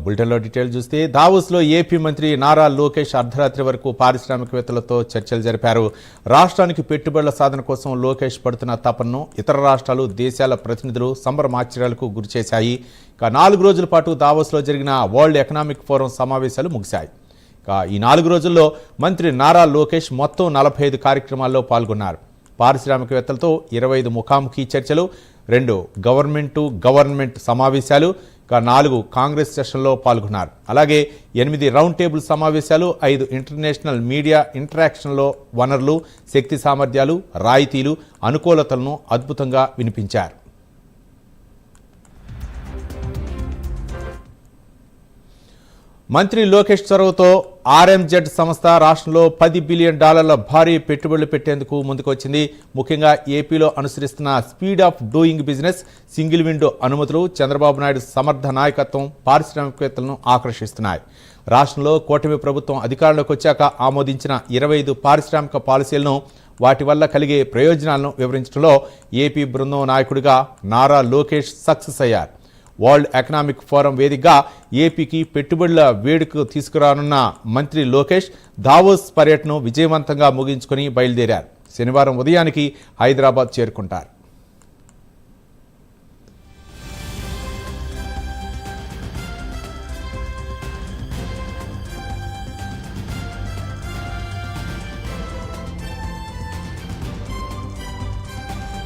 బులెటిన్లో డీటెయిల్ చూస్తే దావోస్లో ఏపీ మంత్రి నారా లోకేష్ అర్ధరాత్రి వరకు పారిశ్రామికవేత్తలతో చర్చలు జరిపారు. రాష్ట్రానికి పెట్టుబడుల సాధన కోసం లోకేష్ పడుతున్న తపనను ఇతర రాష్ట్రాలు, దేశాల ప్రతినిధులు సంబరమాశ్చర్యాలకు గురిచేశాయి. 4 రోజుల పాటు దావోస్లో జరిగిన వరల్డ్ ఎకనామిక్ ఫోరం సమావేశాలు ముగిశాయి. ఈ 4 రోజుల్లో మంత్రి నారా లోకేష్ మొత్తం 45 కార్యక్రమాల్లో పాల్గొన్నారు. పారిశ్రామికవేత్తలతో 25 ముఖాముఖి చర్చలు, 2 గవర్నమెంట్ సమావేశాలు, 4 కాంగ్రెస్ సెషన్లో పాల్గొన్నారు. అలాగే 8 రౌండ్ టేబుల్ సమావేశాలు, 5 ఇంటర్నేషనల్ మీడియా ఇంటరాక్షన్లో వనరులు, శక్తి సామర్థ్యాలు, రాయితీలు, అనుకూలతలను అద్భుతంగా వినిపించారు. మంత్రి లోకేష్ చొరవతో ఆర్ఎంజెడ్ సంస్థ రాష్ట్రంలో $10 బిలియన్ భారీ పెట్టుబడులు పెట్టేందుకు ముందుకొచ్చింది. ముఖ్యంగా ఏపీలో అనుసరిస్తున్న speed of doing business, single window అనుమతులు, చంద్రబాబు నాయుడు సమర్థ నాయకత్వం పారిశ్రామికవేత్తలను ఆకర్షిస్తున్నాయి. రాష్ట్రంలో కూటమి ప్రభుత్వం అధికారంలోకి వచ్చాక ఆమోదించిన 25 పారిశ్రామిక పాలసీలను, వాటి వల్ల కలిగే ప్రయోజనాలను వివరించడంలో ఏపీ బృందం నాయకుడిగా నారా లోకేష్ సక్సెస్ అయ్యారు. వరల్డ్ ఎకనామిక్ ఫోరం వేదికగా ఏపీకి పెట్టుబడుల వేడుక తీసుకురానున్న మంత్రి లోకేష్ దావోస్ పర్యటనను విజయవంతంగా ముగించుకొని బయలుదేరారు. శనివారం ఉదయానికి హైదరాబాద్ చేరుకుంటారు.